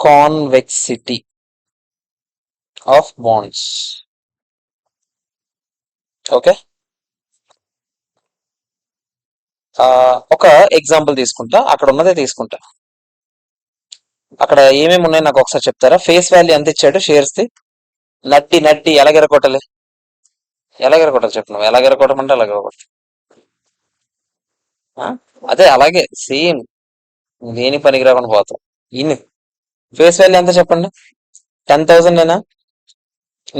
కాన్వెక్సిటీ of wands. Okay, ఒక example తీసుకుంటా, అక్కడ ఉన్నదే తీసుకుంటా. అక్కడ ఏమేమి ఉన్నాయి నాకు ఒకసారి చెప్తారా? ఫేస్ వాల్యూ ఎంత ఇచ్చాడు షేర్స్ ది? నట్టి నట్టి ఎలాగెరగొట్టాలి? ఎలాగెరగొట్టాలి చెప్పు, నువ్వు ఎలాగెరగొట్టమంటే ఎలాగెరగొట్టాలి? అదే అలాగే సేమ్, దేని పనికి రాకుండా పోతాం. ఇన్ని ఫేస్ వాల్యూ ఎంత చెప్పండి? 10,000 నేనా?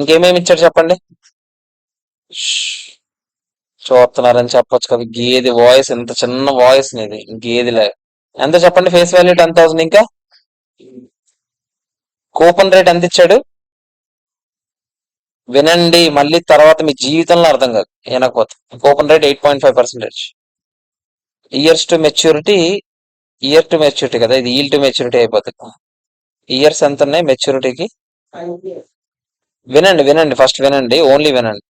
ఇంకేమేమి ఇచ్చాడు చెప్పండి? చూస్తున్నారని చెప్పొచ్చు కదా, గేది వాయిస్, ఇంత చిన్న వాయిస్ నీది, గేదిలే. ఎంత చెప్పండి ఫేస్ వాల్యూ? 10,000. ఇంకా కూపన్ రేట్ ఎంత ఇచ్చాడు? వినండి, మళ్ళీ తర్వాత మీ జీవితంలో అర్థం కాదు వినకపోతే. Coupon rate 8.5%. Years to maturity, year to maturity కదా, ఇది ఈల్ టు మెచ్యూరిటీ అయిపోతుంది. ఇయర్స్ ఎంత ఉన్నాయి మెచ్యూరిటీకి? వినండి వినండి, ఫస్ట్ వినండి, ఓన్లీ వినండి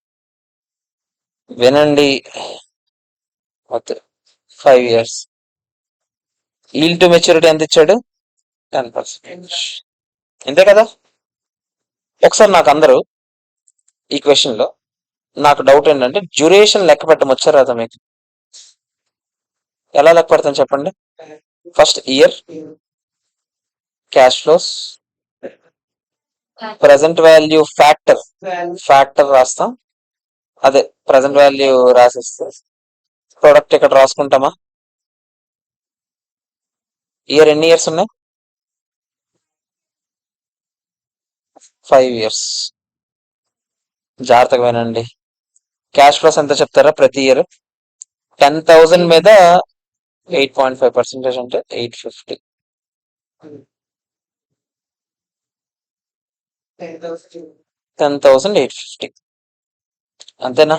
వినండి. 5 years. ఈల్ టు మెచ్యూరిటీ ఎంత ఇచ్చాడు? 10%. అంతే కదా. ఒకసారి నాకు అందరూ ఈ క్వశ్చన్ లో నాకు డౌట్ ఏంటంటే, డ్యూరేషన్ లెక్క పెట్టడం వచ్చారా రాదా మీకు? ఎలా లెక్క పెడతాం చెప్పండి? First year, cash flows, present value factor రాస్తాం. అదే ప్రజెంట్ వాల్యూ రాసిస్తే ప్రొడక్ట్ ఇక్కడ రాసుకుంటామా? ఇయర్ ఎన్ని ఇయర్స్ ఉన్నాయి? 5 years. జాగ్రత్తగా వినండి. క్యాష్ ఫ్లోస్ ఎంత చెప్తారా ప్రతి ఇయర్? 10,000 మీద 8.5% అంటే 850. 10,850 అంతేనా?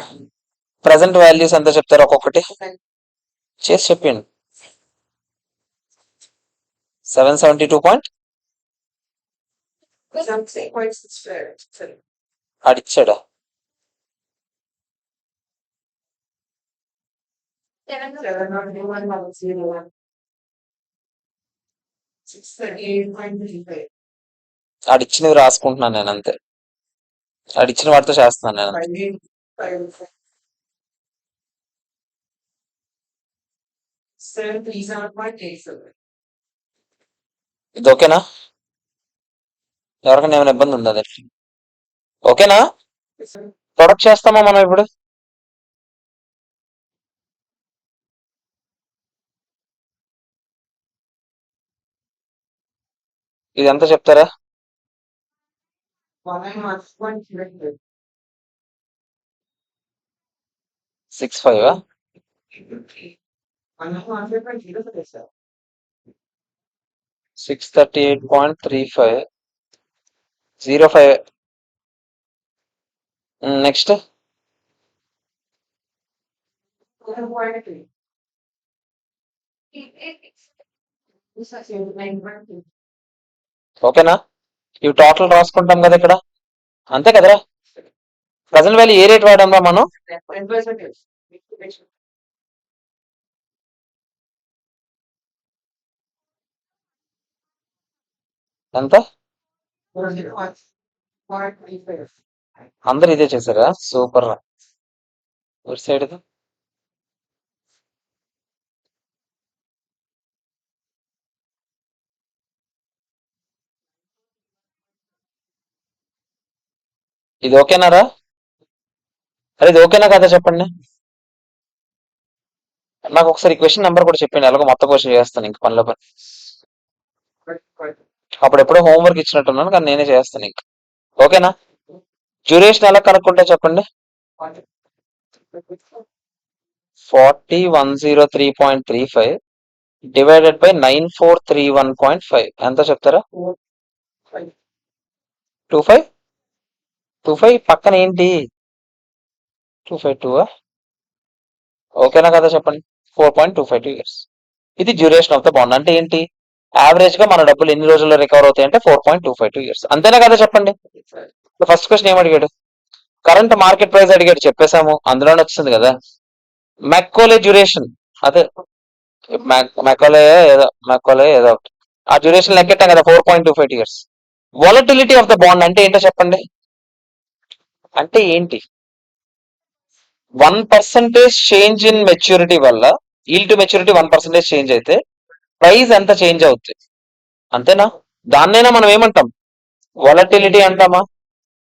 ప్రజెంట్ వాల్యూస్ ఎంత చెప్తారు ఒక్కొక్కటి చేసి చెప్పండి. 772. అడిచ్చాడా? ఆడిచ్చినవి రాసుకుంటున్నాను నేను అంతే, ఆడిచ్చిన వాటితో చేస్తున్నాను నేను. ఇది ఓకేనా? ఎవరికైనా ఏమైనా ఇబ్బంది ఉందా? అది ఓకేనా? ప్రొడక్ట్ చేస్తామా మనం ఇప్పుడు? ఇది ఎంత చెప్తారా? 6.5. 638.35. 0.5. నెక్స్ట్ ఓకేనా? ఇవి టోటల్ రాసుకుంటాం కదా ఇక్కడ, అంతే కదరా? ప్రజెంట్ వాల్యూ ఏ రేట్ వాడాం మనం? ఎంత? అందరు ఇదే చేశారా? సూపర్ రా. సైడ్ ఇది ఓకేనారా? అరే ఇది ఓకేనా కదా చెప్పండి నాకు ఒకసారి. క్వశ్చన్ నెంబర్ కూడా చెప్పండి, ఎలాగో మొత్తం క్వశ్చన్ చేస్తాను ఇంక పనిలో పని. అప్పుడు ఎప్పుడో హోంవర్క్ ఇచ్చినట్టున్నాను కానీ నేనే చేస్తాను ఇంక. ఓకేనా? డ్యూరేషన్ ఎలా కనుక్కుంటే చెప్పండి? 4103.35 డివైడెడ్ బై 9431.5 ఎంత చెప్తారా? 25 పక్కన ఏంటి? 252. ఓకేనా కదా చెప్పండి? 4.252 years. ఇది డ్యూరేషన్ ఆఫ్ ద బాండ్. అంటే ఏంటి? యావరేజ్ గా మన డబ్బులు ఎన్ని రోజుల్లో రికవర్ అవుతాయి అంటే 4.252 years. అంతేనా కదా చెప్పండి? ఫస్ట్ క్వశ్చన్ ఏం అడిగాడు? కరెంట్ మార్కెట్ ప్రైస్ అడిగాడు, చెప్పేశాము, అందులోనే వచ్చింది కదా. మెక్కోలే డ్యూరేషన్, అదే మెక్కోలే ఏదో ఒకటి. ఆ డ్యూరేషన్ లెక్కెట్టాం కదా 4.25 years. Volatility of the bond అంటే ఏంటో చెప్పండి. అంటే ఏంటి? 1% చేంజ్ ఇన్ మెచ్యూరిటీ వల్ల ఈల్ టు మెచ్యూరిటీ 1% చేంజ్ అయితే ప్రైస్ ఎంత చేంజ్ అవుతుంది, అంతేనా? దాన్నైనా మనం ఏమంటాం? వాలటిలిటీ అంటామా?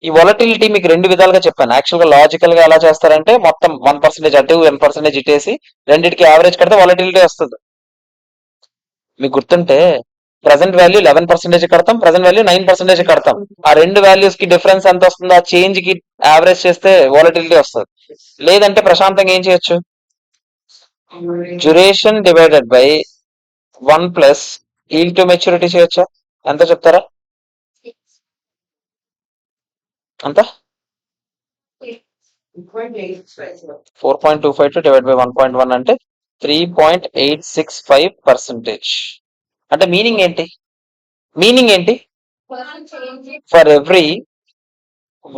ఈ వాలటిలిటీ మీకు రెండు విధాలుగా చెప్పాను. యాక్చువల్ గా లాజికల్ గా ఎలా చేస్తారంటే మొత్తం 1% అటు 1% ఇటేసి రెండింటికి యావరేజ్ కడితే వాలటిలిటీ వస్తుంది. మీకు గుర్తుంటే ప్రెసెంట్ వాల్యూ 11% కడతాం, ప్రెసెంట్ వాల్యూ 9% కడతాం. ఆ రెండు వాల్యూస్ కి డిఫరెన్స్ ఎంత వస్తుంది, ఆ చేంజ్ కి యావరేజ్ చేస్తే వాలటిలిటీ వస్తుంది. లేదంటే ప్రశాంతంగా ఏం చేయొచ్చు, duration divided by 1 plus eel to maturity చేయొచ్చా? ఎంత చెప్తారా? అంత 4.252 డివైడ్ బై 1.1 అంటే 3.865%. అంటే మీనింగ్ ఏంటి? మీనింగ్ ఏంటి? For every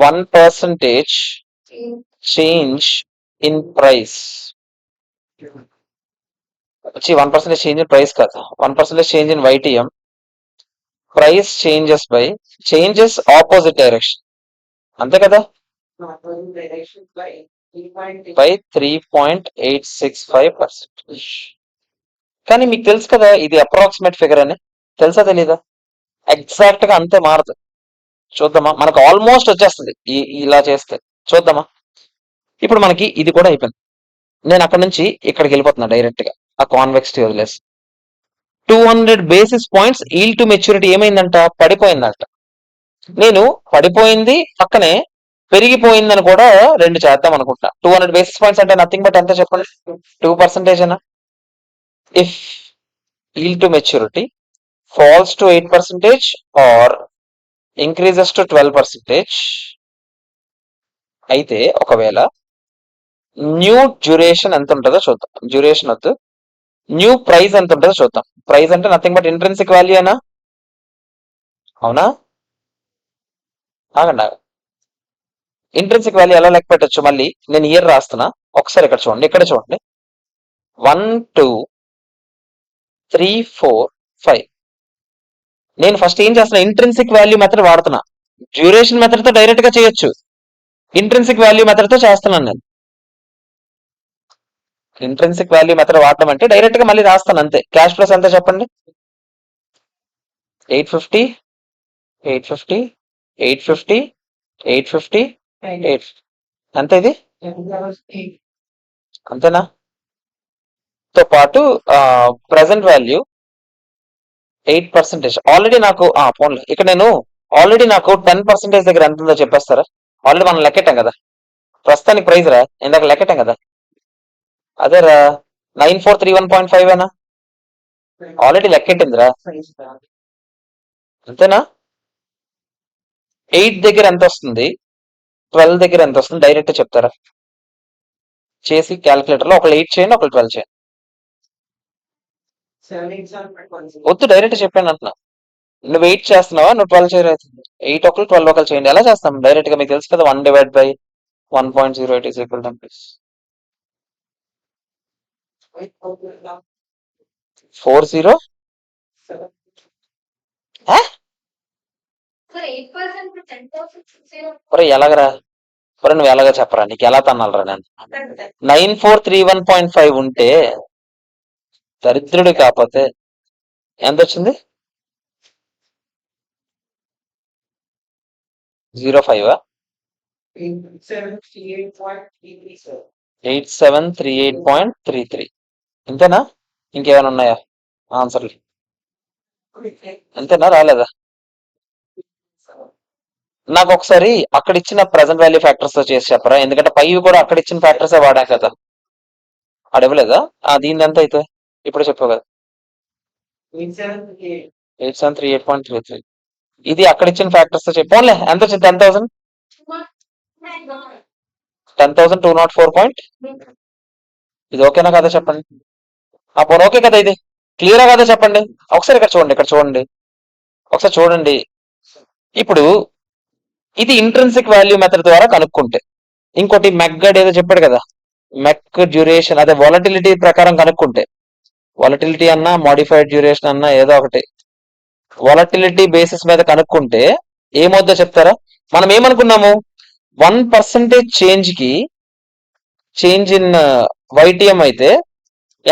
1% change in price, వచ్చి 1% చేంజ్ ఇన్ ప్రైస్ కాదు, 1% change in YTM, price changes by changes opposite direction, అంతే కదా? బై 3.865%. కానీ మీకు తెలుసు కదా ఇది అప్రాక్సిమేట్ ఫిగర్ అని, తెలుసా తెలీదా? ఎగ్జాక్ట్ గా అంతే మారదు. చూద్దామా, మనకు ఆల్మోస్ట్ వచ్చేస్తుంది ఇలా చేస్తే. చూద్దామా, ఇప్పుడు మనకి ఇది కూడా అయిపోయింది. నేను అక్కడ నుంచి ఇక్కడికి వెళ్ళిపోతున్నా డైరెక్ట్ గా, ఆ కాన్వెక్సిటీ వదిలేసి. 200 basis points yield to maturity ఏమైందంట, పడిపోయిందంట. నేను పడిపోయింది పక్కనే పెరిగిపోయిందని కూడా రెండు చేద్దాం అనుకుంటున్నా. 200 బేసిస్ పాయింట్స్ అంటే నథింగ్ బట్ ఎంత చెప్పండి, 2% అనా? If yield to maturity falls to 8% or increases to 12%, అయితే ఒకవేళ న్యూ డ్యూరేషన్ ఎంత ఉంటుందో చూద్దాం. డ్యూరేషన్ వద్దు, న్యూ ప్రైస్ ఎంత ఉంటుందో చూద్దాం. ప్రైస్ అంటే నథింగ్ బట్ ఇంట్రెన్సిక్ వాల్యూ అనా? అవునా? ఆగండి, ఇంట్రెన్సిక్ వాల్యూ ఎలా లెక్క పెట్టచ్చు? మళ్ళీ నేను ఇయర్ రాస్తున్నా, ఒకసారి ఇక్కడ చూడండి, ఇక్కడ చూడండి. 1 2 3 4 5. నేను ఫస్ట్ ఏం చేస్తున్నా, ఇంట్రెన్సిక్ వాల్యూ మెథడ్ వాడుతున్నా. డ్యూరేషన్ మెథడ్ తో డైరెక్ట్ గా చేయొచ్చు, ఇంట్రెన్సిక్ వాల్యూ మెథడ్ తో చేస్తున్నాను నేను. ఇంట్రెన్సిక్ వాల్యూ మెథడ్ వాడడం అంటే డైరెక్ట్ గా మళ్ళీ రాస్తాను అంతే. క్యాష్ ఫ్లోస్ ఎంత చెప్పండి? 850 850 850 850 8. ఎంత ఇది? అంతేనా? తో పాటు ప్రెసెంట్ వాల్యూ 8%. ఆల్రెడీ నాకు ఫోన్లో ఇక్కడ నేను ఆల్రెడీ నాకు 10% దగ్గర ఎంత ఉందో చెప్పేస్తారా? ఆల్రెడీ మనం లెక్కెట్టాం కదా, ప్రస్తుతానికి ప్రైస్ రా, ఇందాక లెక్కెట్టాం కదా, అదేరా 9431.5 ఏనా? ఆల్రెడీ లెక్కెట్టిందిరా, అంతేనా? 8 దగ్గర ఎంత వస్తుంది, 12 దగ్గర ఎంత వస్తుంది, డైరెక్ట్ చెప్తారా? చేసి క్యాలిక్యులేటర్ లో ఒకళ్ళు 8 చేయండి, ఒకళ్ళు 12 చేయండి. వద్దు, డైరెక్ట్ చెప్పాను అంటున్నా. నువ్వు 8 చేస్తున్నావా, నువ్వు 12 చేయలేదు. 8 ఒకళ్ళు 12 ఒకళ్ళు చేయండి. ఎలా చేస్తాం? డైరెక్ట్ గా మీకు తెలుసు కదా, 1 divide by 1.08 is equal to 40. ఒరే ఎలాగరా, ఒరే నువ్వు ఎలాగ చెప్పరా, నీకు ఎలా తన్నాలరా నేను? 9431.5 ఉంటే దరిద్రుడు కాకపోతే ఎంత వచ్చింది? 05 8738.33. ఇంతేనా? ఇంకేమైనా ఉన్నాయా ఆన్సర్లు? అంతేనా, రాలేదా? నాకు ఒకసారి అక్కడ ఇచ్చిన ప్రెసెంట్ వాల్యూ ఫ్యాక్టర్స్ తో చేసి చెప్పరా, ఎందుకంటే పై కూడా అక్కడ ఇచ్చిన ఫ్యాక్టర్స్ వాడా కదా. అడవలేదా? దీని ఎంత అయితే ఇప్పుడు చెప్పావు కదా, 8738.33. ఇది అక్కడ ఇచ్చిన ఫ్యాక్టర్స్ తో చెప్పోన్లే, ఎంత వచ్చింది? 10,000 10,204. ఇది ఓకేనా కదా చెప్పండి. పోనీ ఓకే కదా, ఇది క్లియరా కదా చెప్పండి. ఒకసారి ఇక్కడ చూడండి, ఇక్కడ చూడండి, ఒకసారి చూడండి. ఇప్పుడు ఇది ఇంట్రెన్సిక్ వాల్యూ మెథడ్ ద్వారా కనుక్కుంటే, ఇంకోటి మెగ్గడ్ ఏదో చెప్పాడు కదా, మెక్ డ్యూరేషన్, అదే వాలటిలిటీ ప్రకారం కనుక్కుంటే, వాలటిలిటీ అన్నా మాడిఫైడ్ డ్యూరేషన్ అన్నా ఏదో ఒకటి వాలటిలిటీ బేసిస్ మీద కనుక్కుంటే ఏమవుద్దో చెప్తారా? మనం ఏమనుకున్నాము, 1% చేంజ్ ఇన్ వైటిఎం అయితే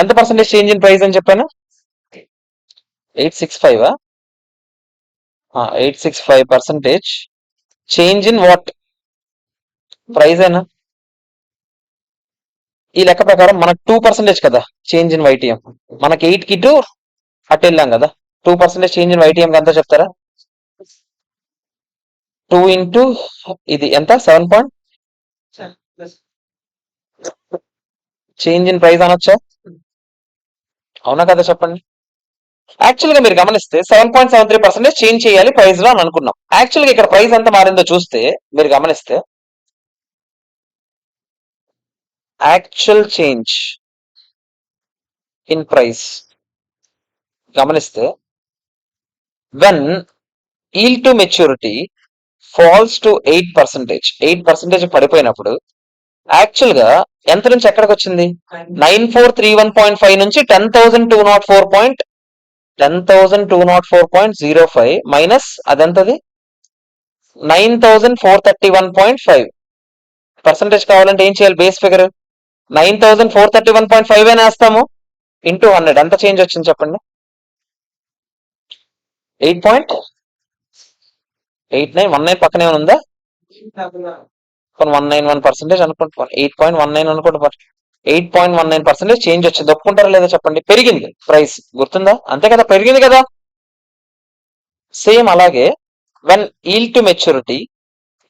ఎంత పర్సెంటేజ్ చేంజ్ ఇన్ ప్రైస్ అని చెప్పాను? 865 865% చేంజ్ ఇన్ వాట్ ప్రైస్ అయినా. ఈ లెక్క ప్రకారం మనకు 2% కదా చేంజ్ ఇన్ వైటిఎం. మనకి 8 కి 2 అటు వెళ్ళాం కదా. 2% చేంజ్ ఇన్ వైటిఎం ఎంత చెప్తారా? 2 ఇంటూ ఇది ఎంత? 7 చేంజ్ ఇన్ ప్రైస్ అనొచ్చా? అవునా కదా చెప్పండి. యాక్చువల్ గా మీరు గమనిస్తే 7.73% చేంజ్ చేయాలి ప్రైస్ లో అని అనుకున్నాం. యాక్చువల్ గా ఇక్కడ ప్రైస్ ఎంత మారిందో చూస్తే మీరు గమనిస్తే యాక్చువల్ చేంజ్ ఇన్ ప్రైస్ గమనిస్తే when yield to maturity falls to 8% పడిపోయినప్పుడు యాక్చువల్ గా ఎంత నుంచి ఎక్కడికి వచ్చింది? 9431.5 నుంచి 10,204.05 మైనస్ అదెంతది 9,431.5 కావాలంటే ఏం చేయాలి? బేస్ ఫిగర్ 9,431.5 అని వేస్తాము ఇంటూ 100 ఎంత చేంజ్ వచ్చింది చెప్పండి? 8.89 పక్కనే ఉందా? 191% అనుకుంటున్నాను. 8.19 అనుకుంటున్నాను. 8.19% చేంజ్ వచ్చింది. ఒప్పుకుంటారా లేదా చెప్పండి? పెరిగింది ప్రైస్, గుర్తుందా? అంతే కదా, పెరిగింది కదా. సేమ్ అలాగే when yield to maturity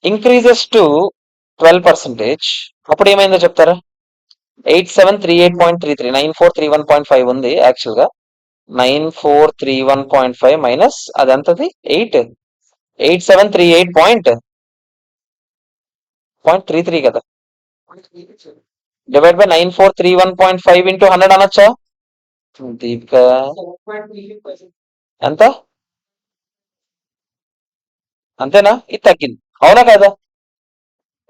increases to 12%, అప్పుడు ఏమైందో చెప్తారా? 8738.33 9431.5 ఉంది యాక్చువల్ గా. 9431.5 మైనస్ అదెంతది 8738.33 కదా, డివైడ్ బై 9431.5 ఇంటూ 100 అనొచ్చా? దీపిక ఎంత? అంతేనా? ఇది తగ్గింది, అవునా కదా?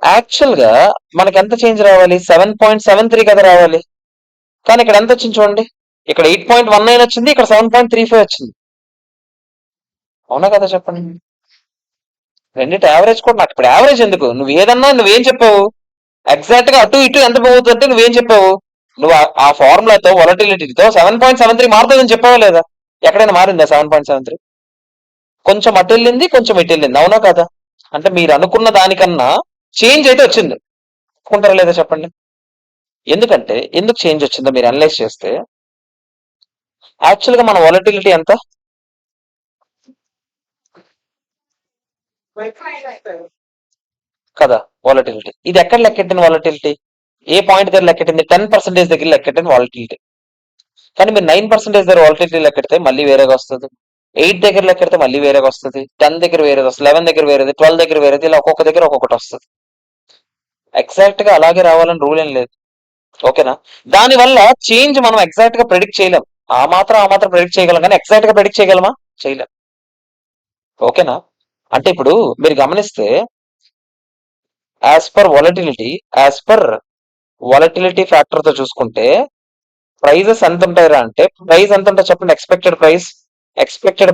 యాక్చువల్ గా మనకి ఎంత చేంజ్ రావాలి? 7.73 కదా రావాలి. కానీ ఇక్కడ ఎంత వచ్చింది చూడండి, ఇక్కడ 8.19 వచ్చింది, ఇక్కడ 7.35 వచ్చింది. అవునా కదా చెప్పండి? రెండింటి యావరేజ్ కూడా నాకు ఇప్పుడు యావరేజ్ ఎందుకు? నువ్వు ఏదన్నా నువ్వేం చెప్పావు? ఎగ్జాక్ట్ గా అటు ఇటు ఎంత పోతుంది అంటే నువ్వేం చెప్పావు? నువ్వు ఆ ఫార్ములాతో వాలటిలిటీతో 7.73 మారుతుందని చెప్పావా లేదా? ఎక్కడైనా మారిందా 7.73? కొంచెం అటు వెళ్ళింది, కొంచెం ఇటు వెళ్ళింది, అవునా కదా? అంటే మీరు అనుకున్న దానికన్నా చేంజ్ అయితే వచ్చింది. ఒప్పుకుంటారా లేదా చెప్పండి? ఎందుకంటే ఎందుకు చేంజ్ వచ్చిందో మీరు అనలైజ్ చేస్తే యాక్చువల్ గా మన వాలటిలిటీ ఎంత? కదా వాలటిలిటీ. ఇది ఎక్కడ లెక్కెట్టిన వాలటిలిటీ? ఏ పాయింట్ దగ్గర లెక్కెట్టింది? 10% దగ్గర లెక్కెట్టిన వాలటిలిటీ. కానీ మీరు 9% దగ్గర వాలటిలిటీ లెక్కెడితే మళ్ళీ వేరేగా వస్తుంది. 8 దగ్గర లెక్కెడితే మళ్ళీ వేరేగా వస్తుంది. 10 దగ్గర వేరేది వస్తుంది, 11 దగ్గర వేరేది, 12 దగ్గర వేరేది, ఇలా ఒక్కొక్క దగ్గర ఒక్కొక్కటి వస్తుంది. ఎగ్జాక్ట్ గా అలాగే రావాలని రూల్ ఏం లేదు. ఓకేనా? దానివల్ల చేంజ్ మనం ఎగ్జాక్ట్ గా ప్రెడిక్ట్ చేయలేం. ఆ మాత్రం ప్రెడిక్ట్ చేయగలం, కానీ ఎగ్జాక్ట్ గా ప్రెడిక్ట్ చేయగలమా? చేయలేం. ఓకేనా? అంటే ఇప్పుడు మీరు గమనిస్తే యాజ్ పర్ వాలటిలిటీ ఫ్యాక్టర్ తో చూసుకుంటే ప్రైజెస్ ఎంత ఉంటాయిరా అంటే, ప్రైస్ ఎంత ఉంటుంది చెప్పండి? Expected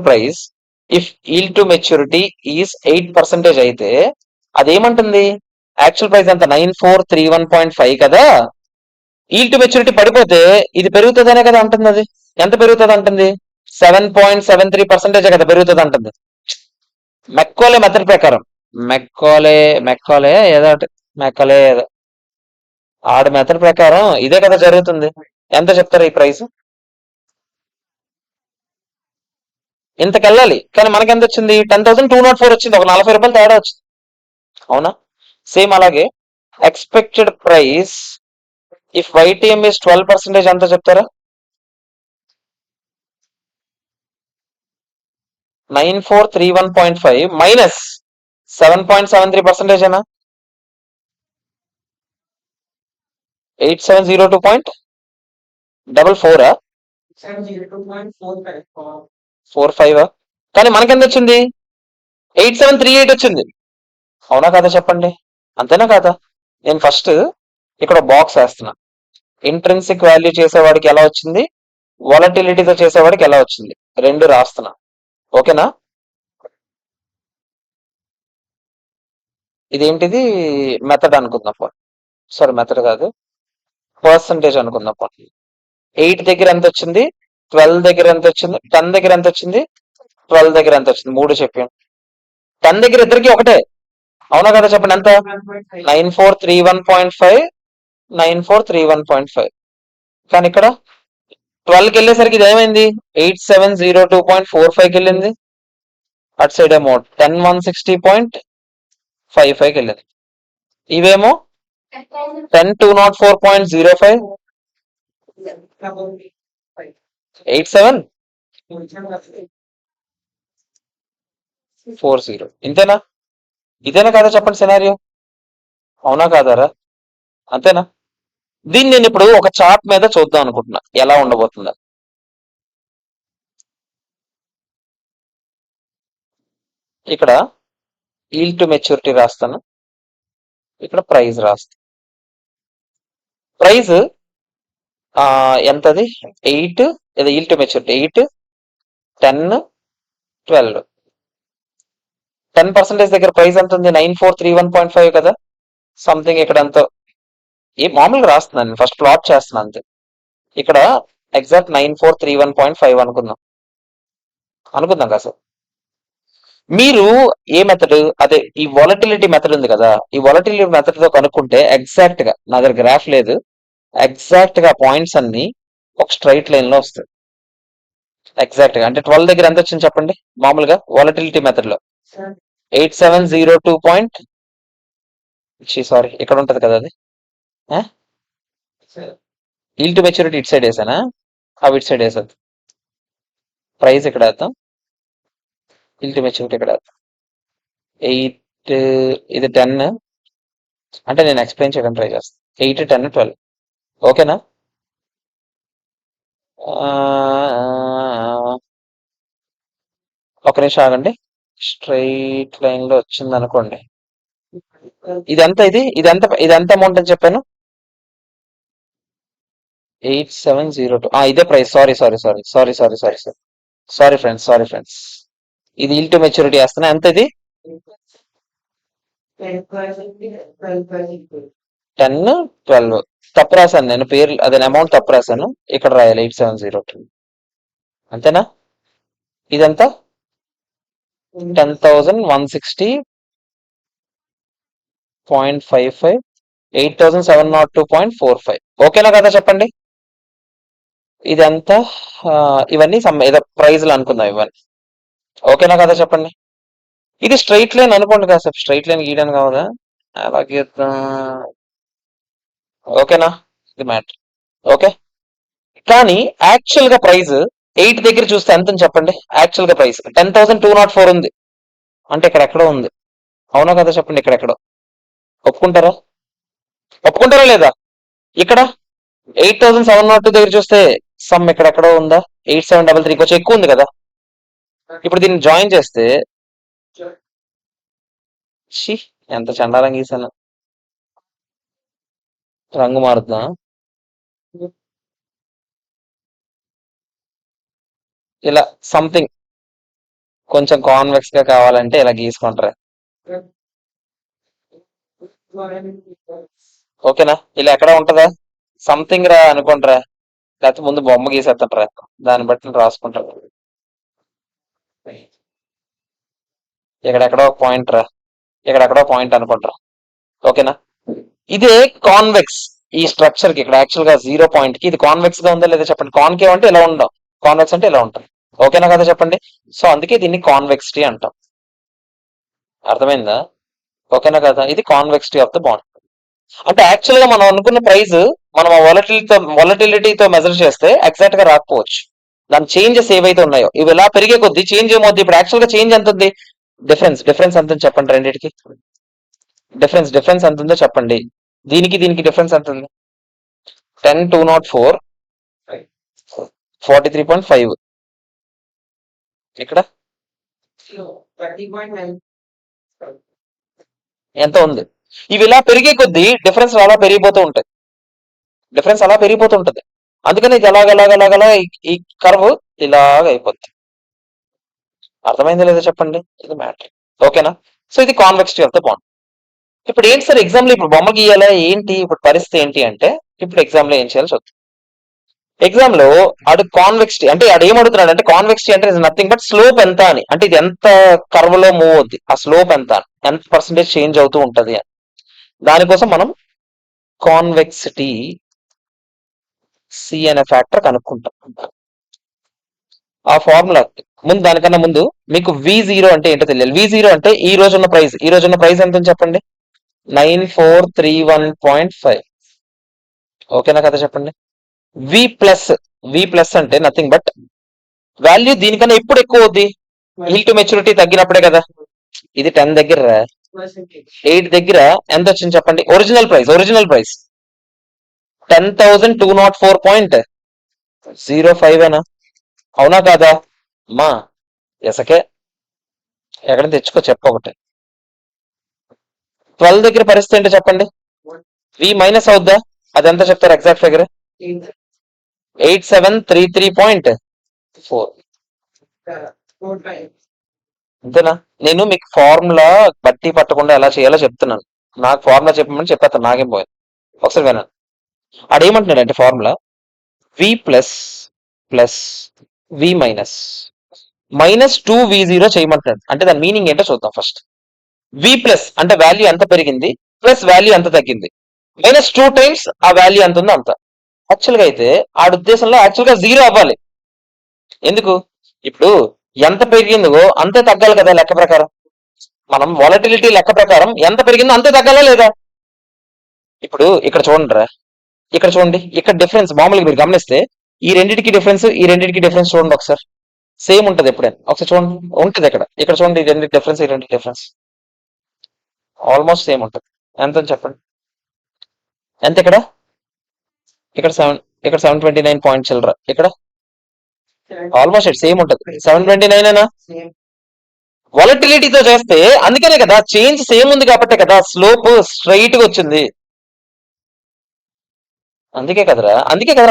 price if yield to maturity is 8% అయితే అదేమంటుంది? యాక్చువల్ ప్రైస్ ఎంత? 9431.5 కదా. ఈల్డ్ టు మెచ్యూరిటీ పడిపోతే ఇది పెరుగుతుందనే కదా అంటుంది. అది ఎంత పెరుగుతుంది అంటుంది? 7.73% కదా పెరుగుతుంది అంటుంది. మెక్కోలే మెథడ్ ప్రకారం, మెక్కోలే ఏదో ఏదో ఆడ మెథడ్ ప్రకారం ఇదే కదా జరుగుతుంది. ఎంత చెప్తారు ఈ ప్రైస్? ఇంతకెళ్ళాలి, కానీ మనకి ఎంత వచ్చింది? 10,204 వచ్చింది, ఒక 40 రూపాయలు తేడా వచ్చింది. అవునా? సేమ్ అలాగే ఎక్స్పెక్టెడ్ ప్రైస్ ఇఫ్ వైటిఎం ఇస్ 12% ఎంత చెప్తారా? 9431.5 మైనస్ 7.73% 8702.44 45. కానీ మనకెంత వచ్చింది? 8738 వచ్చింది. అవునా కదా చెప్పండి? అంతేనా కాదా? నేను ఫస్ట్ ఇక్కడ బాక్స్ వేస్తున్నా. ఇంట్రెన్సిక్ వాల్యూ చేసేవాడికి ఎలా వచ్చింది, వాలటిలిటీతో చేసేవాడికి ఎలా వచ్చింది, రెండు రాస్తున్నా. ఓకేనా? ఇదేంటిది? మెథడ్ అనుకుందాం పోనీ. సారీ, మెథడ్ కాదు, పర్సంటేజ్ అనుకుందాం పోనీ. 8 దగ్గర ఎంత వచ్చింది, 12 దగ్గర ఎంత వచ్చింది, 10 దగ్గర ఎంత వచ్చింది, 12 దగ్గర ఎంత వచ్చింది, 3 చెప్పాను. 10 దగ్గర ఇద్దరికి ఒకటే, అవునా కదా చెప్పండి. ఎంత? 9431.5, 9431.5. కానీ ఇక్కడ 12కి వెళ్ళేసరికి ఇది ఏమైంది, 8702.45కి వెళ్ళింది. అటు సైడ్ ఏమో 10160.55కి వెళ్ళింది. ఇవేమో 10204.05, 8740. ఇంతేనా? ఇదేనా కదా చెప్పండి సినారియో, అవునా కాదారా? అంతేనా? దీన్ని నేను ఇప్పుడు ఒక చార్ట్ మీద చూద్దాం అనుకుంటున్నా ఎలా ఉండబోతుందా. ఇక్కడ ఈల్డ్ టు మెచ్యూరిటీ రాస్తాను, ఇక్కడ ప్రైస్ రాస్తాను. ప్రైస్ ఎంతది, 8, ఇది ఈల్డ్ టు మెచ్యూరిటీ 8, 10, 12. 10% దగ్గర ప్రైస్ ఎంత ఉంది, 9431.5 కదా సంథింగ్. ఇక్కడ ఎంతో ఏ మామూలుగా రాస్తున్నాను, ఫస్ట్ ప్లాట్ చేస్తున్నాను అంతే. ఇక్కడ ఎగ్జాక్ట్ 9431.5 అనుకుందాం కదా సార్. మీరు ఏ మెథడ్, అదే ఈ వాలటిలిటీ మెథడ్ ఉంది కదా, ఈ వాలటిలిటీ మెథడ్ తో కనుక్కుంటే ఎగ్జాక్ట్ గా, నా దగ్గర గ్రాఫ్ లేదు, ఎగ్జాక్ట్ గా పాయింట్స్ అన్ని ఒక స్ట్రైట్ లైన్ లో వస్తాయి. ఎగ్జాక్ట్ గా అంటే 12 దగ్గర ఎంత వచ్చింది చెప్పండి, మామూలుగా వాలటిలిటీ మెథడ్ లో 8702 పాయింట్, సారీ ఇక్కడ ఉంటది కదా అది. ఈల్డ్ టు మెచ్యూరిటీ ఇటు సైడ్ వేసానా, అవి ఇటు సైడ్ వేసాను. ప్రైస్ ఇక్కడ వేద్దాం, ఈల్డ్ టు మెచ్యూరిటీ ఇక్కడ వేద్దాం. 8, ఇది 10, అంటే నేను ఎక్స్ప్లెయిన్ చేయడం ట్రై చేస్తాను. 8, 10, 12. ఓకేనా? ఒక నిమిషం ఆగండి, స్ట్రైట్ లైన్ లో వచ్చింది అనుకోండి. ఇదంతా ఇదంతా అమౌంట్ అని చెప్పాను, 8702. ఇదే ప్రైస్. Sorry friends. ఇది ఈల్డ్ టు మెచ్యూరిటీ వేస్తున్నా, ఎంత ఇది 10, 12. తప్పు రాశాను నేను, పేరు అదే అమౌంట్ తప్పు రాశాను, ఇక్కడ రాయాలి 8702. అంతేనా? ఇదంతా 10,160.55, 8702.45. ఓకేనా కదా చెప్పండి. ఇదంతా ఇవన్నీ ఏదో ప్రైజ్లు అనుకుందాం ఇవన్నీ. ఓకేనా కదా చెప్పండి. ఇది స్ట్రైట్ లైన్ అనుకోండి కదా సార్, స్ట్రైట్ లైన్ గీయడానికి కావదా, అలాగే. ఓకేనా? ఇది మ్యాటర్. ఓకే. కానీ యాక్చువల్ గా ప్రైస్ 8 దగ్గర చూస్తే ఎంత అని చెప్పండి. యాక్చువల్ గా ప్రైస్ 10,204 ఉంది, అంటే ఇక్కడ ఎక్కడో ఉంది. అవునా కదా చెప్పండి, ఇక్కడ ఎక్కడో. ఒప్పుకుంటారా లేదా? ఇక్కడ 8702 దగ్గర చూస్తే సమ్ ఎక్కడెక్కడో ఉందా, 8733 కొంచెం ఎక్కువ ఉంది కదా. ఇప్పుడు దీన్ని జాయిన్ చేస్తే ఎంత చండాలం గీసాను, రంగు మారుద్దా, ఇలా సంథింగ్ కొంచెం కాన్వెక్స్ గా కావాలంటే ఇలా గీసుకుంటారా. ఓకేనా? ఇలా ఎక్కడ ఉంటదా, సంథింగ్ రా అనుకుంటారా, లేకపోతే ముందు బొమ్మ గీసేస్తుంటారా, దాన్ని బట్టి రాసుకుంటారు. ఇక్కడెక్కడో పాయింట్ రా, ఇక్కడెక్కడో పాయింట్ అనుకుంటారా. ఓకేనా? ఇదే కాన్వెక్స్. ఈ స్ట్రక్చర్ కి ఇక్కడ యాక్చువల్ గా 0 పాయింట్ కి ఇది కాన్వెక్స్ గా ఉందా లేదా చెప్పండి. కాన్కేవ్ అంటే ఇలా ఉండవు, కాన్వెక్స్ అంటే ఇలా ఉంటాం. ఓకేనా కదా చెప్పండి. సో అందుకే దీన్ని కాన్వెక్సిటీ అంటాం. అర్థమైందా? ఓకేనా కదా. ఇది కాన్వెక్సిటీ ఆఫ్ ద బాండ్. అంటే యాక్చువల్ గా మనం అనుకున్న ప్రైస్ మనం వాలటిలిటీతో మెజర్ చేస్తే ఎగ్జాక్ట్ గా రాకపోవచ్చు. దాని చేంజెస్ ఏవైతే ఉన్నాయో ఇవి ఇలా పెరిగే కొద్ది చేంజ్ ఏమవుద్ది. ఇప్పుడు యాక్చువల్ గా చేంజ్ ఎంత ఉంది, డిఫరెన్స్ ఎంత ఉంది చెప్పండి. రెండింటికి డిఫరెన్స్ ఎంత ఉందో చెప్పండి. దీనికి డిఫరెన్స్ ఎంత ఉంది, 10,204, 43.5. ఇక్కడ ఎంత ఉంది. ఇవి ఇలా పెరిగే కొద్దీ డిఫరెన్స్ అలా పెరిగిపోతూ ఉంటాయి, అందుకని ఇది ఎలాగలా ఈ కర్వ్ ఇలాగ అయిపోద్ది. అర్థమైందో లేదో చెప్పండి, ఇది మ్యాటర్. ఓకేనా? సో ఇది కాన్వెక్సిటీ ఆఫ్ ద బాండ్. ఇప్పుడు ఏంటి సార్ ఎగ్జామ్ లో ఇప్పుడు బొమ్మ గీయాలా ఏంటి, ఇప్పుడు పరిస్థితి ఏంటి అంటే, ఇప్పుడు ఎగ్జామ్ లో ఏం చేయాలో చూద్దాం. ఎగ్జామ్ లో ఆడు కాన్వెక్సిటీ అంటే ఆడు ఏమడుగుతున్నాడు అంటే, కాన్వెక్సిటీ అంటే ఇస్ నథింగ్ బట్ స్లోప్ ఎంత అని, అంటే ఇది ఎంత కర్వ్ లో మూవ్ అవుద్ది, ఆ స్లోప్ ఎంత అని, ఎంత పర్సెంటేజ్ చేంజ్ అవుతూ ఉంటది అని. దానికోసం మనం కాన్వెక్సిటీ సి అనే ఫ్యాక్టర్ కనుక్కుంటాం. ఆ ఫార్ములా ముందు, దానికన్నా ముందు మీకు V0 అంటే ఏంటో తెలియాలి. V0 అంటే ఈ రోజు ఉన్న ప్రైస్, ఈ రోజు ఉన్న ప్రైస్ ఎంత అని చెప్పండి, 9431.5. ఓకేనా కదా చెప్పండి. వి ప్లస్ అంటే నథింగ్ బట్ వాల్యూ దీనికన్నా ఎప్పుడు ఎక్కువ అవుద్ది, హిల్ టు మెచ్యూరిటీ తగ్గినప్పుడే కదా. ఇది 10 దగ్గర, 8 దగ్గర ఎంత వచ్చింది చెప్పండి, ఒరిజినల్ ప్రైస్ 10,204.05 ఏనా, అవునా కాదా మా ఎసకే ఎక్కడ తెచ్చుకో చెప్పొకటి. 12 దగ్గర పరిస్థితి ఏంటో చెప్పండి, వి మైనస్ అవుద్దా, అది ఎంత చెప్తారు ఎగ్జాక్ట్ ఫిగర్, 8733.4. అంతేనా? నేను మీకు ఫార్ములా బట్టి పట్టకుండా ఎలా చేయాలో చెప్తున్నాను. నాకు ఫార్ములా చెప్పమని చెప్పేస్తాను, నాకేం పోయింది. ఒకసారి వినండి. ఆడేమంటున్నాడు అంటే formula v plus plus v minus minus 2V0 చేయమంటున్నాడు. అంటే దాని మీనింగ్ ఏంటో చూద్దాం ఫస్ట్. వి ప్లస్ అంటే వాల్యూ ఎంత పెరిగింది, ప్లస్ వాల్యూ ఎంత తగ్గింది, మైనస్ 2 టైమ్స్ ఆ వాల్యూ ఎంత ఉందో అంత. యాక్చువల్ గా అయితే ఆడ ఉద్దేశంలో యాక్చువల్ గా 0 అవ్వాలి. ఎందుకు, ఇప్పుడు ఎంత పెరిగిందో అంతే తగ్గాలి కదా లెక్క ప్రకారం. మనం వాలటిలిటీ లెక్క ప్రకారం ఎంత పెరిగిందో అంతే తగ్గాలా లేదా. ఇప్పుడు ఇక్కడ చూడండి రా, ఇక్కడ చూడండి, ఇక్కడ డిఫరెన్స్ మామూలుగా మీరు గమనిస్తే ఈ రెండింటికి డిఫరెన్స్, ఈ రెండింటికి డిఫరెన్స్ చూడండి ఒకసారి, సేమ్ ఉంటది ఎప్పుడైనా. ఒకసారి చూడండి, ఉంటది ఇక్కడ, ఇక్కడ చూడండి, ఈ రెండు డిఫరెన్స్, ఈ రెండు డిఫరెన్స్ ఆల్మోస్ట్ సేమ్ ఉంటది. ఎంత అని చెప్పండి, ఎంత ఇక్కడ, ఇక్కడ 7, ఇక్కడ 729 పాయింట్ చిల్లర, ఇక్కడ ఆల్మోస్ట్ సేమ్ ఉంటది, 729 ఏనా. వాలటిలిటీతో చేస్తే అందుకనే కదా, చేంజ్ సేమ్ ఉంది కాబట్టే కదా స్లోప్ స్ట్రైట్ గా వచ్చింది. అందుకే కదరా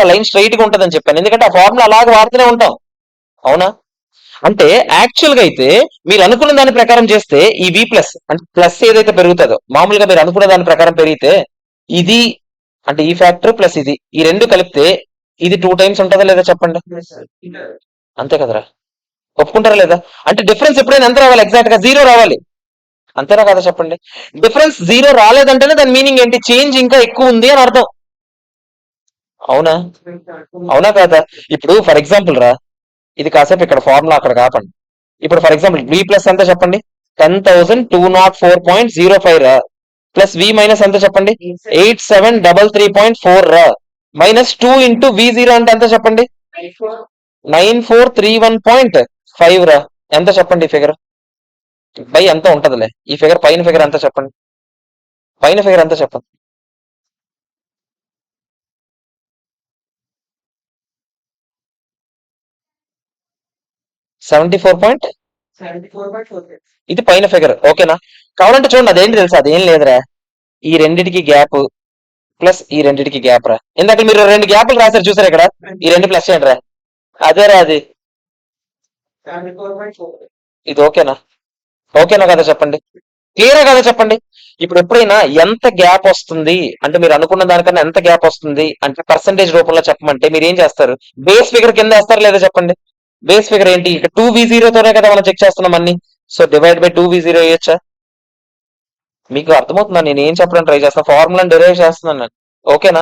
లైన్ స్ట్రైట్ గా ఉంటదని చెప్పాను, ఎందుకంటే ఆ ఫార్ములా అలాగే వాడుతూనే ఉంటాం. అవునా? అంటే యాక్చువల్ గా అయితే మీరు అనుకున్న దాని ప్రకారం చేస్తే ఈ వి ప్లస్ అంటే ప్లస్ ఏదైతే పెరుగుతుందో, మామూలుగా మీరు అనుకున్న దాని ప్రకారం పెరిగితే ఇది అంటే ఈ ఫ్యాక్టర్ ప్లస్ ఇది, ఈ రెండు కలిపితే ఇది 2 టైమ్స్ ఉంటుందా లేదా చెప్పండి. అంతే కదరా, ఒప్పుకుంటారా లేదా. అంటే డిఫరెన్స్ ఎప్పుడైనా ఎంత రావాలి, ఎగ్జాక్ట్ గా 0 రావాలి. అంతేనా కదా చెప్పండి. డిఫరెన్స్ 0 రాలేదంటేనే దాని మీనింగ్ ఏంటి, చేంజ్ ఇంకా ఎక్కువ ఉంది అని అర్థం. అవునా, అవునా కాదా. ఇప్పుడు ఫర్ ఎగ్జాంపుల్ రా, ఇది కాసేపు ఇక్కడ ఫార్ములా అక్కడ కాపండి. ఇప్పుడు ఫర్ ఎగ్జాంపుల్ వి ప్లస్ ఎంత చెప్పండి, 10,204.05 రా, ప్లస్ వి మైనస్ ఎంత చెప్పండి, 8733.4 రా, మైనస్ 2 ఇంటూ V0 అంటే ఎంత చెప్పండి, 9431.5 రా, ఎంత చెప్పండి ఈ ఫిగర్, బై ఎంత ఉంటదిలే ఈ ఫిగర్, పైన ఫిగర్ ఎంత చెప్పండి, పైన ఫిగర్ ఎంత చెప్పండి, 74. ఇది పైన ఫిగర్. ఓకేనా? కావాలంటే చూడండి, అదేంటి తెలుసా, అదేం లేదురా, ఈ రెండిటికి గ్యాప్ ప్లస్ ఈ రెండిటికి గ్యాప్ రా. ఇందాక మీరు 2 గ్యాప్లు రాశారు చూసారు ఇక్కడ, ఈ రెండు ప్లస్ చేయండి రా, అదేరా అది. ఇది ఓకేనా, ఓకేనా కదా చెప్పండి, క్లియరా కదా చెప్పండి. ఇప్పుడు ఎప్పుడైనా ఎంత గ్యాప్ వస్తుంది అంటే, మీరు అనుకున్న దానికన్నా ఎంత గ్యాప్ వస్తుంది అంటే పర్సంటేజ్ రూపంలో చెప్పమంటే మీరు ఏం చేస్తారు, బేస్ ఫిగర్ కింద వేస్తారు లేదా చెప్పండి. బేస్ ఫిగర్ ఏంటి, ఇక్కడ 2V0 తోనే కదా మనం చెక్ చేస్తున్నాం అన్ని, సో డివైడ్ బై 2V0 వేయచ్చా. మీకు అర్థమవుతుందా నేను ఏం చెప్పడానికి ట్రై చేస్తాను, ఫార్ములా డిరైవ్ చేస్తున్నాను నేను. ఓకేనా?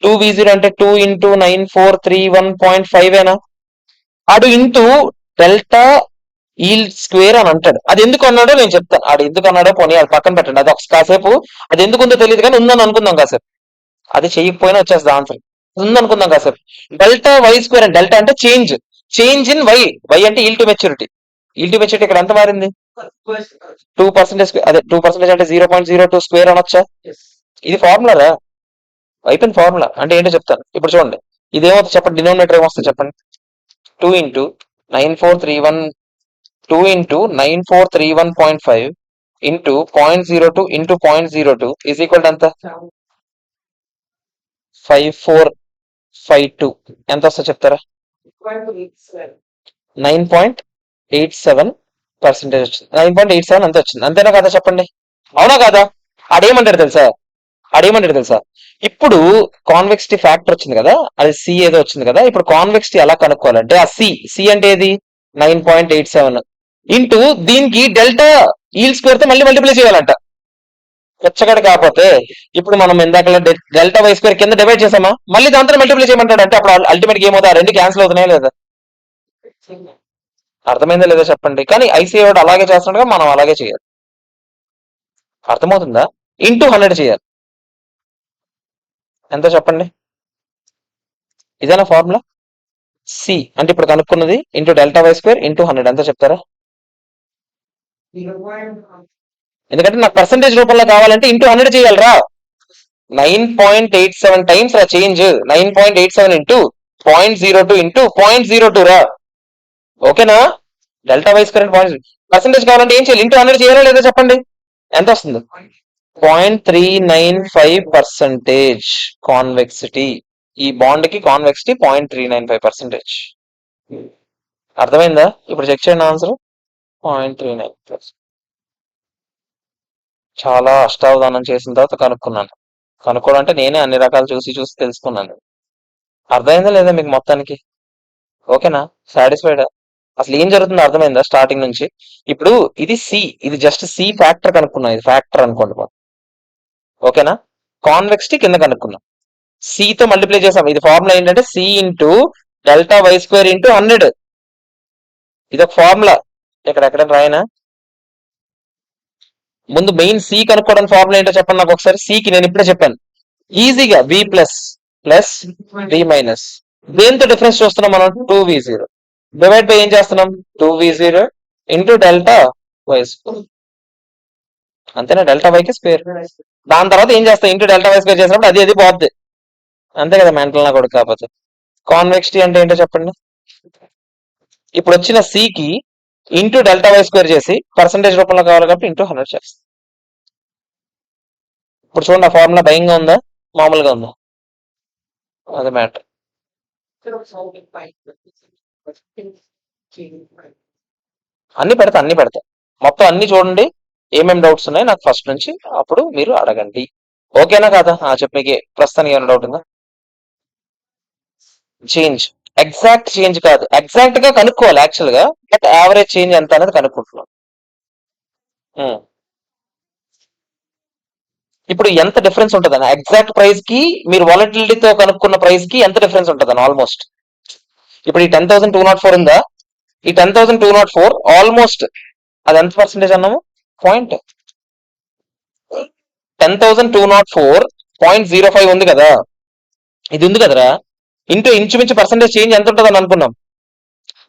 2V0 అంటే 2 ఇంటూ 9431.5 ఏనా, అడు ఇంటూ డెల్టా ఈల్ స్క్వేర్ అని అంటాడు. అది ఎందుకు అన్నాడో నేను చెప్తాను, ఆడు ఎందుకు అన్నాడో పోనీ అది పక్కన పెట్టండి, అది ఒక కాసేపు అది ఎందుకు ఉందో తెలియదు కానీ ఉందని అనుకుందాం కాసేపు, అది చెయ్యకపోయినా వచ్చేస్తుంది ఆన్సర్, ఉందనుకుందాం కాసేపు. డెల్టా వై స్క్వేర్ అని, డెల్టా అంటే change, change in y, y అంటే yield to maturity, yield to maturity ఇక్కడ ఎంత మారింది, 2%, అదే 2% అంటే 0.02 స్క్వేర్ అనొచ్చా. ఇది ఫార్ములా రా, అయిపోయింది ఫార్ములా. అంటే ఏంటో చెప్తాను ఇప్పుడు చూడండి, ఇదేమవుతుంది చెప్పండి, డినోమినేటర్ ఏమొస్తుంది చెప్పండి, 2 into 9431, 2 into 9431.5 into 0.02 into 0.02 is equal ఎంత, 5452. ఎంత వస్తుందో చెప్తారా, 9.87 పర్సెంటేజ్ వచ్చింది 9.87 అంతే వచ్చింది. అంతేనా కదా చెప్పండి, అవునా కదా? ఆడేమంటాడు తెలుసా ఆడేమంటాడు తెలుసా ఇప్పుడు కాన్వెక్సిటీ ఫ్యాక్టర్ వచ్చింది కదా, అది సి ఏదో వచ్చింది కదా. ఇప్పుడు కాన్వెక్సిటీ ఎలా కనుక్కోవాలంటే ఆ సి అంటే ఏది 9.87 ఇంటూ దీనికి డెల్టా ఈల్ స్క్వేర్ తో మళ్ళీ మల్టిప్లై చేయాలంట. వెచ్చగడ కాకపోతే ఇప్పుడు మనం ఇందాక డెల్టా వై స్క్వేర్ కింద డివైడ్ చేసామా, మళ్ళీ దాంతో మల్టిప్లై చేయమంటాడు. అంటే అప్పుడు అల్టిమేట్ గా ఏమవుతా, రెండు క్యాన్సిల్ అవుతున్నాయా లేదా? అర్థమైందా లేదా చెప్పండి. కానీ ఐసీఐ వాడు అలాగే చేస్తున్నాడుగా, మనం అలాగే చేయాలి. అర్థమవుతుందా? ఇంటూ 100 చేయాలి. ఎంత చెప్పండి, ఇదేనా ఫార్ములా? సి అంటే ఇప్పుడు కనుక్కున్నది into delta y square into 100 ఎంత చెప్తారా? ఎందుకంటే నాకు పర్సెంటేజ్ రూపంలో కావాలంటే ఇంటూ 100 చేయాలరా. 9.87 టైమ్స్ రా చేంజ్. 9.87 ఇంటూ 0.02 ఇంటూ 0.02 రా. ఓకేనా? డెల్టా వై స్క్వేర్ పర్సెంటేజ్ కావాలంటే ఏం చేయాలి? ఇంటూ 100 చేయాలా లేదా చెప్పండి, ఎంత వస్తుంది? 0.395% కాన్వెక్సిటీ. ఈ బాండ్ కి కాన్వెక్సిటీ 0.395%. అర్థమైందా? ఇప్పుడు చెక్ చేయండి ఆన్సర్. 0.39. చాలా అష్టావధానం చేసిన తర్వాత కనుక్కున్నాను. కనుక్కోవడం అంటే నేనే అన్ని రకాలు చూసి చూసి తెలుసుకున్నాను. అర్థమైందా లేదా మీకు మొత్తానికి? ఓకేనా? సాటిస్ఫైడా? అసలు ఏం జరుగుతుందో అర్థమైందా స్టార్టింగ్ నుంచి? ఇప్పుడు ఇది సి, ఇది జస్ట్ సి ఫ్యాక్టర్ కనుక్కున్నాం, ఇది ఫ్యాక్టర్ అనుకోండి మనం. ఓకేనా? కాన్వెక్సిటీ కింద కనుక్కున్నాం, సి తో మల్టిప్లై చేసాం. ఇది ఫార్ములా ఏంటంటే C into delta y square into 100. ఇది ఒక ఫార్ములా. ఎక్కడ రాయనా? ముందు మెయిన్ సి కనుక్కోవడానికి ఫార్ములా ఏంటో చెప్పండి నాకు ఒకసారి. సికి నేను ఇప్పుడే చెప్పాను ఈజీగా, v plus plus v minus. దేంతో డిఫరెన్స్ చూస్తున్నాం మనం? 2v0 డివైడ్ బై ఏం చేస్తున్నాం? 2v0 into delta y square. అంతేనా? డెల్టా వైకి స్క్వేర్. దాని తర్వాత ఏం చేస్తాం? ఇంటూ డెల్టా వై స్క్వేర్ చేసినప్పుడు అది పోద్ది. అంతే కదా మెంటల్ నా కూడా. కాకపోతే కాన్వెక్సిటీ అంటే ఏంటో చెప్పండి. ఇప్పుడు వచ్చిన సికి ఇంటూ డెల్టా వై స్క్వేర్ చేసి పర్సెంటేజ్ రూపంలో కావాలి కాబట్టి ఇంటూ 100 చేస్తాం. ఇప్పుడు చూడండి, ఆ ఫార్ములా భయంగా ఉందా మామూలుగా ఉందా? అది మ్యాటర్. అన్ని పెడతా మొత్తం అన్ని చూడండి, ఏమేమి డౌట్స్ ఉన్నాయి నాకు ఫస్ట్ నుంచి, అప్పుడు మీరు అడగండి. ఓకేనా కాదా? చెప్పు, మీకు ప్రస్తుతానికి ఏమైనా డౌట్ ఉందా? చేంజ్ ఎగ్జాక్ట్ చేంజ్ కాదు, ఎగ్జాక్ట్ గా కనుక్కోవాలి యాక్చువల్ గా, బట్ యావరేజ్ చేంజ్ ఎంత అనేది కనుక్కుంటున్నాం. ఇప్పుడు ఎంత డిఫరెన్స్ ఉంటుందని ఎగ్జాక్ట్ ప్రైస్ కి, మీరు వాలటిలిటీతో కనుక్కున్న ప్రైస్ కి ఎంత డిఫరెన్స్ ఉంటుందని ఆల్మోస్ట్. ఇప్పుడు ఈ 10,204 ఉందా, ఈ 10,204 ఆల్మోస్ట్ అది ఎంత పర్సెంటేజ్ అన్నాము? 10,204.05 ఉంది కదా, ఇది ఉంది కదరా. ఇంచుమించు పర్సెంటేజ్ చేంజ్ ఎంత ఉంటుందని అనుకున్నాం?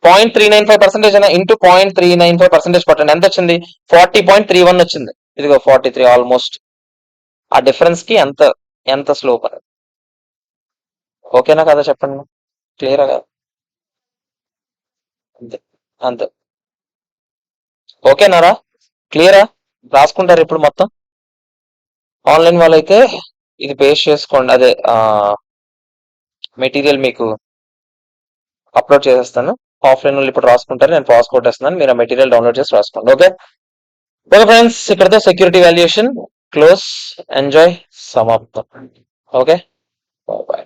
0.395% అయినా ఇంటూ 0.395% కొట్టండి, ఎంత వచ్చింది? 40.31 వచ్చింది. ఇదిగో 43 ఆల్మోస్ట్. ఆ డిఫరెన్స్ కి ఎంత ఎంత స్లోప్ అనేది. ఓకేనా కదా చెప్పండి, క్లియర్ గా? అంతే అంతే. ఓకేనారా? క్లియరా? రాసుకుంటారు ఇప్పుడు మొత్తం. ఆన్లైన్ వాళ్ళైతే ఇది పేస్ట్ చేసుకోండి, అదే మెటీరియల్ మీకు అప్లోడ్ చేసేస్తాను. ఆఫ్లైన్ వాళ్ళు ఇప్పుడు రాసుకుంటారు, నేను పాస్ కొట్టేస్తున్నాను, మీరు ఆ మెటీరియల్ డౌన్లోడ్ చేసి రాసుకోండి. ఓకే ఓకే ఫ్రెండ్స్, ఇక్కడతో సెక్యూరిటీ వాల్యుయేషన్ క్లోజ్, ఎంజాయ్, సమాప్తం. Okay, bye.